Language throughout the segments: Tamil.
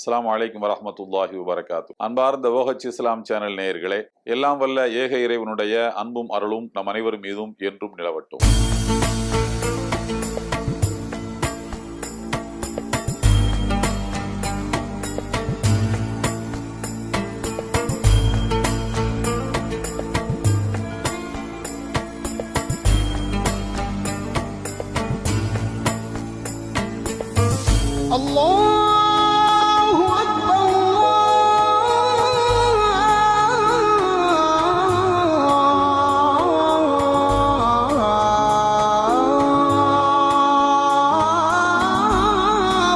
அஸ்ஸலாமு அலைக்கும் வரஹ்மத்துல்லாஹி வபரகாத்து. அன்பார்ந்த OH இஸ்லாம் சேனல் நேயர்களே, எல்லாம் வல்ல ஏக இறைவனுடைய அன்பும் அருளும் நம் அனைவரும் மீதும் என்றும் நிலவட்டும். அல்லாஹு அக்பர்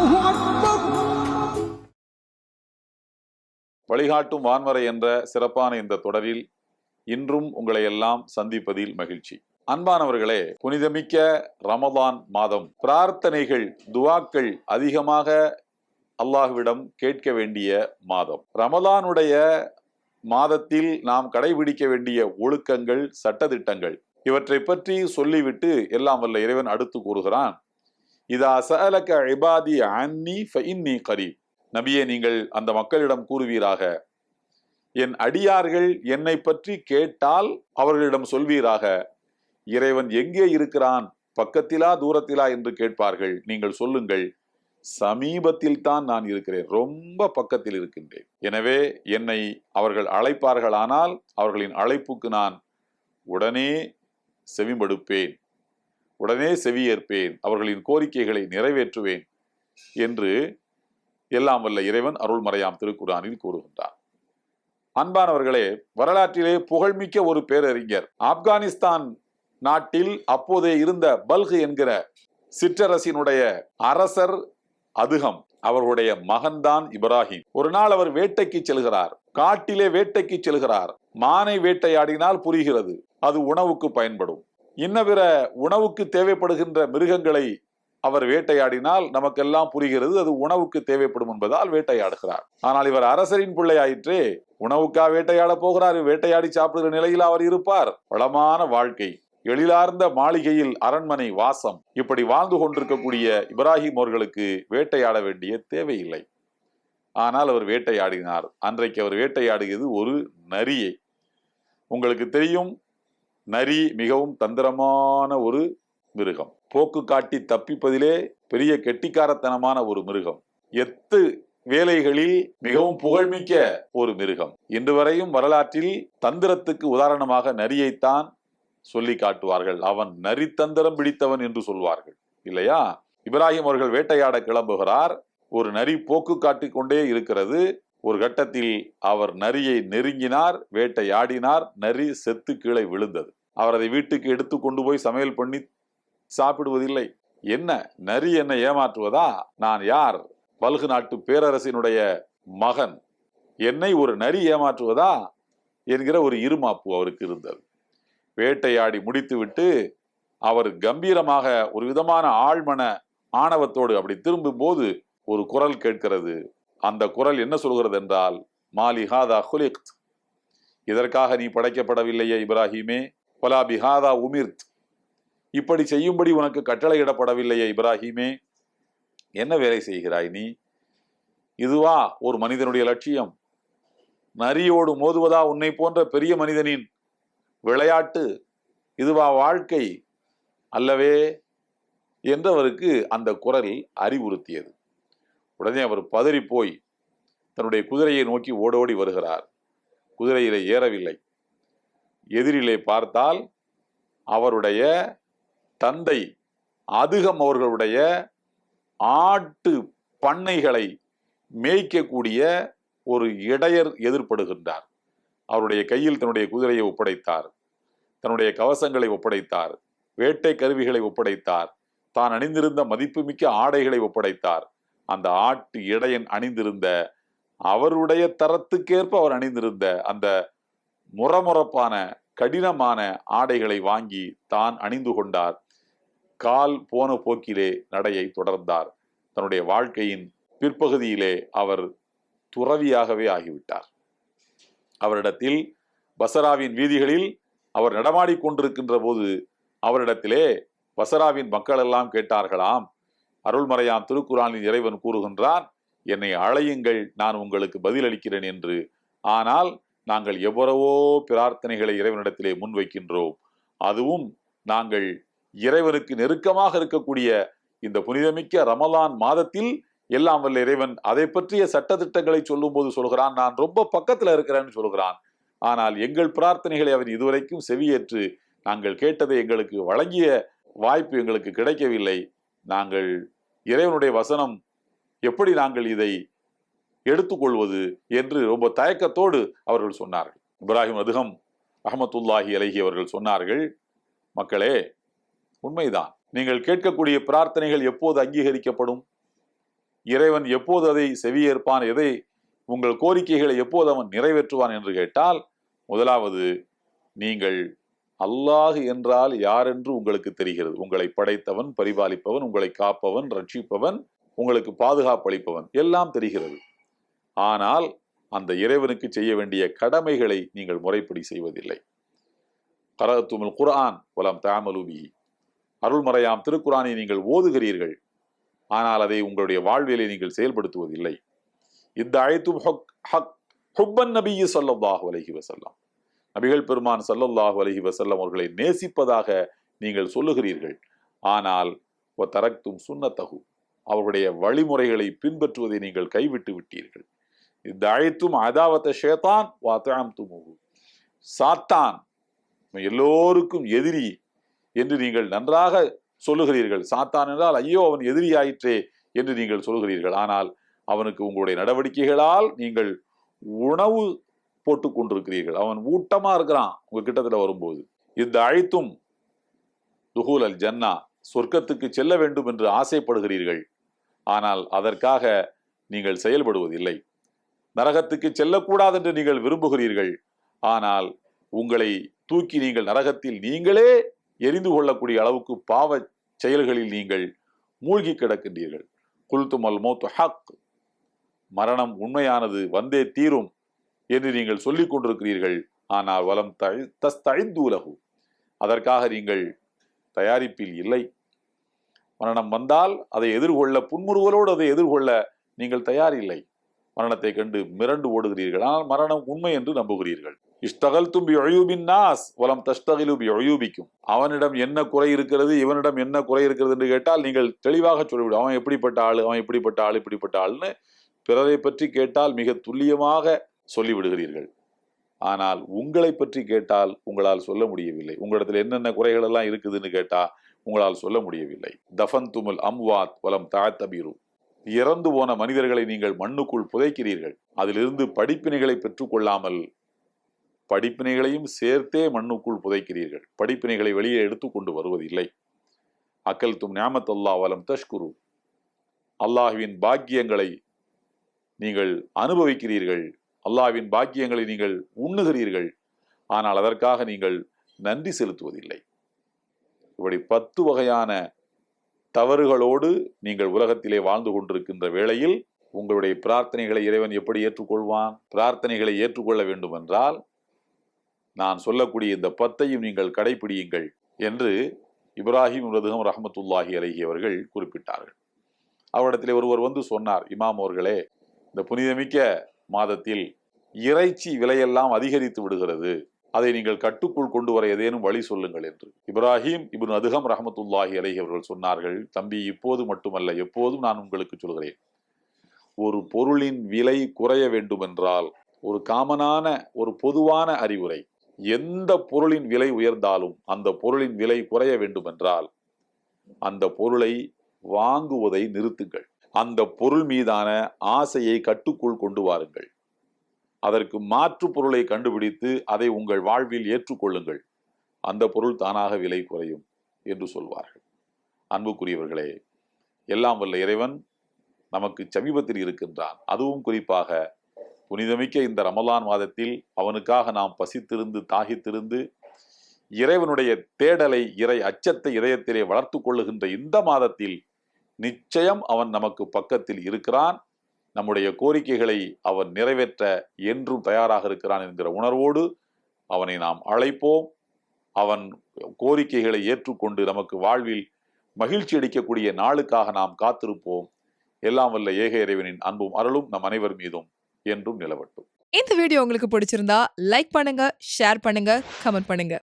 அல்லாஹு அக்பர். வழிகாட்டும் வான்வரை என்ற சிறப்பான இந்த தொடரில் இன்றும் உங்களை எல்லாம் சந்திப்பதில் மகிழ்ச்சி. அன்பானவர்களே, புனிதமிக்க ரமதான் மாதம், பிரார்த்தனைகள், துவாக்கள் அதிகமாக அல்லாஹ்விடம் கேட்க வேண்டிய மாதம். ரமதானுடைய மாதத்தில் நாம் கடைபிடிக்க வேண்டிய ஒழுக்கங்கள், சட்டதிட்டங்கள், இவற்றை பற்றி சொல்லிவிட்டு எல்லாம் வல்ல இறைவன் அடுத்து கூறுகிறான், இதா சஅலக இபாதி அன்னி ஃபஇன்னி கரீப். நபியே, நீங்கள் அந்த மக்களிடம் கூறுவீராக, என் அடியார்கள் என்னை பற்றி கேட்டால் அவர்களிடம் சொல்வீராக, இறைவன் எங்கே இருக்கிறான், பக்கத்திலா தூரத்திலா என்று கேட்பார்கள். நீங்கள் சொல்லுங்கள், சமீபத்தில் தான் நான் இருக்கிறேன், ரொம்ப பக்கத்தில் இருக்கின்றேன். எனவே என்னை அவர்கள் அழைப்பார்களானால் அவர்களின் அழைப்புக்கு நான் உடனே செவிமடுப்பேன், உடனே செவியேற்பேன், அவர்களின் கோரிக்கைகளை நிறைவேற்றுவேன் என்று எல்லாம் வல்ல இறைவன் அருள்மறையாம் திருக்குர்ஆனில் கூறுகின்றார். அன்பானவர்களே, வரலாற்றிலே புகழ்மிக்க ஒரு பேரறிஞர், ஆப்கானிஸ்தான் நாட்டில் அப்போதே இருந்த பல்கு என்கிற சிற்றரசினுடைய அரசர் அதுகம், அவர்களுடைய மகன்தான் இப்ராஹிம். ஒரு நாள் அவர் வேட்டைக்கு செல்கிறார், காட்டிலே வேட்டைக்கு செல்கிறார். மானை வேட்டையாடினால் புரிகிறது, அது உணவுக்கு பயன்படும். இன்னபிற உணவுக்கு தேவைப்படுகின்ற மிருகங்களை அவர் வேட்டையாடினால் நமக்கெல்லாம் புரிகிறது, அது உணவுக்கு தேவைப்படும் என்பதால் வேட்டையாடுகிறார். ஆனால் இவர் அரசரின் பிள்ளை ஆயிற்றே, உணவுக்கா வேட்டையாட போகிறார்? வேட்டையாடி சாப்பிடுகிற நிலையில் அவர் இருப்பார்? வளமான வாழ்க்கை, எழிலார்ந்த மாளிகையில் அரண்மனை வாசம், இப்படி வாழ்ந்து கொண்டிருக்கக்கூடிய இப்ராஹிம் அவர்களுக்கு வேட்டையாட வேண்டிய தேவையில்லை. ஆனால் அவர் வேட்டையாடினார். அன்றைக்கு அவர் வேட்டையாடியது ஒரு நரியை. உங்களுக்கு தெரியும், நரி மிகவும் தந்திரமான ஒரு மிருகம், போக்கு காட்டி தப்பிப்பதிலே பெரிய கெட்டிக்காரத்தனமான ஒரு மிருகம், எத்து வேலைகளில் மிகவும் புகழ்மிக்க ஒரு மிருகம். இன்று வரையும் வரலாற்றில் தந்திரத்துக்கு உதாரணமாக நரியைத்தான் சொல்லி காட்டுவார்கள். அவன் நரி தந்திரம் பிடித்தவன் என்று சொல்வார்கள், இல்லையா? இப்ராஹிம் அவர்கள் வேட்டையாட கிளம்புகிறார். ஒரு நரி போக்கு காட்டிக் கொண்டே இருக்கிறது. ஒரு கட்டத்தில் அவர் நரியை நெருங்கினார், வேட்டையாடினார். நரி செத்து கீழே விழுந்தது. அவர் அதை வீட்டுக்கு எடுத்து கொண்டு போய் சமையல் பண்ணி சாப்பிடுவதில்லை. என்ன, நரி என்னை ஏமாற்றுவதா? நான் யார்? பல்கு நாட்டு பேரரசினுடைய மகன், என்னை ஒரு நரி ஏமாற்றுவதா என்கிற ஒரு இருமாப்பு அவருக்கு இருந்தது. வேட்டையாடி முடித்துவிட்டு அவர் கம்பீரமாக ஒரு விதமான ஆழ்மன ஆணவத்தோடு அப்படி திரும்பும் போது ஒரு குரல் கேட்கிறது. அந்த குரல் என்ன சொல்கிறது என்றால், மாலி ஹாதா குலிக்த், இதற்காக நீ படைக்கப்படவில்லையே இப்ராஹிமே, வலா பிஹாதா உமிர்த், இப்படி செய்யும்படி உனக்கு கட்டளையிடப்படவில்லையே இப்ராஹிமே, என்ன வேலை செய்கிறாய் நீ? இதுவா ஒரு மனிதனுடைய லட்சியம்? நரியோடு மோதுவதா உன்னை போன்ற பெரிய மனிதனின் விளையாட்டு? இதுவா வாழ்க்கை? அல்லவே என்றவருக்கு அந்த குரல் அறிவுறுத்தியது. உடனே அவர் பதறி போய் தன்னுடைய குதிரையை நோக்கி ஓடோடி வருகிறார். குதிரையிலே ஏறவில்லை. எதிரிலே பார்த்தால் அவருடைய தந்தை அதுகம் அவர்களுடைய ஆட்டு பண்ணைகளை மேய்க்கக்கூடிய ஒரு இடையர் எதிர்படுகின்றார். அவருடைய கையில் தன்னுடைய குதிரையை ஒப்படைத்தார், தன்னுடைய கவசங்களை ஒப்படைத்தார், வேட்டை கருவிகளை ஒப்படைத்தார், தான் அணிந்திருந்த மதிப்புமிக்க ஆடைகளை ஒப்படைத்தார். அந்த ஆட்டு இடையன் அணிந்திருந்த, அவருடைய தரத்துக்கேற்ப அவர் அணிந்திருந்த அந்த முறமுறப்பான கடினமான ஆடைகளை வாங்கி தான் அணிந்து கொண்டார். கால் போன போக்கிலே நடையை தொடர்ந்தார். தன்னுடைய வாழ்க்கையின் பிற்பகுதியிலே அவர் துறவியாகவே ஆகிவிட்டார். அவரிடத்தில் பசராவின் வீதிகளில் அவர் நடமாடி கொண்டிருக்கின்ற போது அவரிடத்திலே பசராவின் மக்கள் எல்லாம் கேட்டார்களாம், அருள்மறையாம் திருக்குர்ஆனில் இறைவன் கூறுகின்றான், என்னை அழையுங்கள், நான் உங்களுக்கு பதிலளிக்கிறேன் என்று. ஆனால் நாங்கள் எவ்வளவோ பிரார்த்தனைகளை இறைவனிடத்திலே முன்வைக்கின்றோம். அதுவும் நாங்கள் இறைவனுக்கு நெருக்கமாக இருக்கக்கூடிய இந்த புனிதமிக்க ரமலான் மாதத்தில் எல்லாம் வல்ல இறைவன் அதை பற்றிய சட்டதிட்டங்களை சொல்லும் போது சொல்கிறான், நான் ரொம்ப பக்கத்துல இருக்கிறேன்னு சொல்கிறான். ஆனால் எங்கள் பிரார்த்தனைகளை அவன் இதுவரைக்கும் செவியேற்று நாங்கள் கேட்டதை எங்களுக்கு வழங்கிய வாய்ப்பு எங்களுக்கு கிடைக்கவில்லை. நாங்கள் இறைவனுடைய வசனம் எப்படி நாங்கள் இதை எடுத்துக்கொள்வது என்று ரொம்ப தயக்கத்தோடு அவர்கள் சொன்னார்கள். இப்ராஹிம் அதுகம் ரஹ்மத்துல்லாஹி அலைஹி அவர்கள் சொன்னார்கள், மக்களே, உண்மைதான், நீங்கள் கேட்கக்கூடிய பிரார்த்தனைகள் எப்போது அங்கீகரிக்கப்படும்? இறைவன் எப்போது அதை செவியேற்பான்? எதை உங்கள் கோரிக்கைகளை எப்போது அவன் நிறைவேற்றுவான் என்று கேட்டால், முதலாவது, நீங்கள் அல்லாஹ் என்றால் யார் என்று உங்களுக்கு தெரிகிறது. உங்களை படைத்தவன், பரிபாலிப்பவன், உங்களை காப்பவன், ரட்சிப்பவன், உங்களுக்கு பாதுகாப்பளிப்பவன் எல்லாம் தெரிகிறது. ஆனால் அந்த இறைவனுக்கு செய்ய வேண்டிய கடமைகளை நீங்கள் முறைப்படி செய்வதில்லை. கரஅத்துமுல் குர்ஆன் வலம் தஅமலு பிஹி, அருள்மறையாம் திருக்குர்ஆனை நீங்கள் ஓதுகிறீர்கள், ஆனால் அதை உங்களுடைய வாழ்வியலை நீங்கள் செயல்படுத்துவதில்லை. இந்த அழைத்தும் ஹுப்பன் நபியி ஸல்லல்லாஹு அலைஹி வஸல்லம், நபிகள் பெருமான் ஸல்லல்லாஹு அலைஹி வஸல்லம் அவர்களை நேசிப்பதாக நீங்கள் சொல்லுகிறீர்கள், ஆனால் தரக்தும் சுன்னத்தஹு, அவருடைய வழிமுறைகளை பின்பற்றுவதை நீங்கள் கைவிட்டு விட்டீர்கள். இந்த அழைத்தும் அதாவத்த ஷேத்தான் வாத்தஅம்துமுஹு, சாத்தான் எல்லோருக்கும் எதிரி என்று நீங்கள் நன்றாக சொல்லுகிறீர்கள். சாத்தான் என்றால் ஐயோ அவன் எதிரியாயிற்றே என்று நீங்கள் சொல்லுகிறீர்கள். ஆனால் அவனுக்கு உங்களுடைய நடவடிக்கைகளால் நீங்கள் உணவு போட்டு கொண்டிருக்கிறீர்கள். அவன் ஊட்டமா இருக்கிறான் உங்க கிட்டத்துல வரும்போது. இந்த அழைத்தும் துஹூல் அல் ஜன்னா, சொர்க்கத்துக்கு செல்ல வேண்டும் என்று ஆசைப்படுகிறீர்கள், ஆனால் அதற்காக நீங்கள் செயல்படுவதில்லை. நரகத்துக்கு செல்லக்கூடாது என்று நீங்கள் விரும்புகிறீர்கள், ஆனால் உங்களை தூக்கி நீங்கள் நரகத்தில் நீங்களே எரிந்து கொள்ளக்கூடிய அளவுக்கு பாவ செயல்களில் நீங்கள் மூழ்கி கிடக்கின்றீர்கள். குல்துமல் மௌத் ஹக், மரணம் உண்மையானது, வந்தே தீரும் என்று நீங்கள் சொல்லிக் கொண்டிருக்கிறீர்கள். ஆனால் வலம் தஸ்தஇது, அதற்காக நீங்கள் தயாரிப்பில் இல்லை. மரணம் வந்தால் அதை எதிர்கொள்ள, புன்முறுவலோடு அதை எதிர்கொள்ள நீங்கள் தயார் இல்லை. மரணத்தை கண்டு மிரண்டு ஓடுகிறீர்கள், ஆனால் மரணம் உண்மை என்று நம்புகிறீர்கள். இஷ்டகல்தும் பி உயூபின் நாஸ் வலம் தஷ்தகிலு பி உயூபிக்கும், அவனிடம் என்ன குறை இருக்கிறது, இவனிடம் என்ன குறை இருக்கிறது என்று கேட்டால் நீங்கள் தெளிவாக சொல்லிவிடும். அவன் எப்படிப்பட்ட ஆள், அவன் இப்படிப்பட்ட ஆள், இப்படிப்பட்ட ஆள்னு பிறரை பற்றி கேட்டால் மிக துல்லியமாக சொல்லிவிடுகிறீர்கள். ஆனால் உங்களை பற்றி கேட்டால் உங்களால் சொல்ல முடியவில்லை. உங்களிடத்தில் என்னென்ன குறைகள் எல்லாம் இருக்குதுன்னு கேட்டா உங்களால் சொல்ல முடியவில்லை. தஃபன் துமுல் அம்வாத் வலம் தாத்தபீரு, இறந்து போன மனிதர்களை நீங்கள் மண்ணுக்குள் புதைக்கிறீர்கள். அதிலிருந்து படிப்பினைகளை பெற்றுக்கொள்ளாமல் படிப்பினைகளையும் சேர்த்தே மண்ணுக்குள் புதைக்கிறீர்கள். படிப்பினைகளை வெளியே எடுத்துக்கொண்டு வருவதில்லை. அக்கல் தும் நியாமத் அல்லாஹ் வலம் தஷ்குரு, அல்லாஹ்வின் பாக்கியங்களை நீங்கள் அனுபவிக்கிறீர்கள், அல்லாஹ்வின் பாக்கியங்களை நீங்கள் உண்ணுகிறீர்கள், ஆனால் அதற்காக நீங்கள் நன்றி செலுத்துவதில்லை. இப்படி 10 வகையான தவறுகளோடு நீங்கள் உலகத்திலே வாழ்ந்து கொண்டிருக்கின்ற வேளையில் உங்களுடைய பிரார்த்தனைகளை இறைவன் எப்படி ஏற்றுக்கொள்வான்? பிரார்த்தனைகளை ஏற்றுக்கொள்ள வேண்டும் என்றால் நான் சொல்லக்கூடிய இந்த 10ஐயும் நீங்கள் கடைபிடியுங்கள் என்று இப்ராஹிம் அதுகம் ரஹ்மத்துல்லாஹி அலைஹி அவர்கள் குறிப்பிட்டார்கள். அவரிடத்திலே ஒருவர் வந்து சொன்னார், இமாம் அவர்களே, இந்த புனிதமிக்க மாதத்தில் இறைச்சி விலையெல்லாம் அதிகரித்து விடுகிறது, அதை நீங்கள் கட்டுக்குள் கொண்டு வர ஏதேனும் வழி சொல்லுங்கள் என்று. இப்ராஹிம் இப்னு அதுகம் ரஹ்மத்துல்லாஹி அலைஹி அவர்கள் சொன்னார்கள், தம்பி, இப்போது மட்டுமல்ல, எப்போதும் நான் உங்களுக்கு சொல்கிறேன், ஒரு பொருளின் விலை குறைய வேண்டும் என்றால் ஒரு காமனான ஒரு பொதுவான அறிவுரை, எந்த பொருளின் விலை உயர்ந்தாலும் அந்த பொருளின் விலை குறைய வேண்டும் என்றால் அந்த பொருளை வாங்குவதை நிறுத்துங்கள். அந்த பொருள் மீதான ஆசையை கட்டுக்குள் கொண்டு வாருங்கள். அதற்கு மாற்று பொருளை கண்டுபிடித்து அதை உங்கள் வாழ்வில் ஏற்றுக்கொள்ளுங்கள். அந்த பொருள் தானாக விலை குறையும் என்று சொல்வார்கள். அன்புக்குரியவர்களே, எல்லாம் வல்ல இறைவன் நமக்கு சமீபத்தில் இருக்கின்றான். அதுவும் குறிப்பாக புனிதமிக்க இந்த ரமலான் மாதத்தில் அவனுக்காக நாம் பசித்திருந்து தாகித்திருந்து இறைவனுடைய தேடலை, இறை அச்சத்தை இதயத்திலே வளர்த்து கொள்ளுகின்ற இந்த மாதத்தில் நிச்சயம் அவன் நமக்கு பக்கத்தில் இருக்கிறான். நம்முடைய கோரிக்கைகளை அவன் நிறைவேற்ற என்றும் தயாராக இருக்கிறான் என்கிற உணர்வோடு அவனை நாம் அழைப்போம். அவன் கோரிக்கைகளை ஏற்றுக்கொண்டு நமக்கு வாழ்வில் மகிழ்ச்சி அளிக்கக்கூடிய நாளுக்காக நாம் காத்திருப்போம். எல்லாம் வல்ல ஏக இறைவனின் அன்பும் அருளும் நம் அனைவர் மீதும் என்றும் நிலவட்டும். இந்த வீடியோ உங்களுக்கு பிடிச்சிருந்தா லைக் பண்ணுங்க, ஷேர் பண்ணுங்க, கமெண்ட் பண்ணுங்க.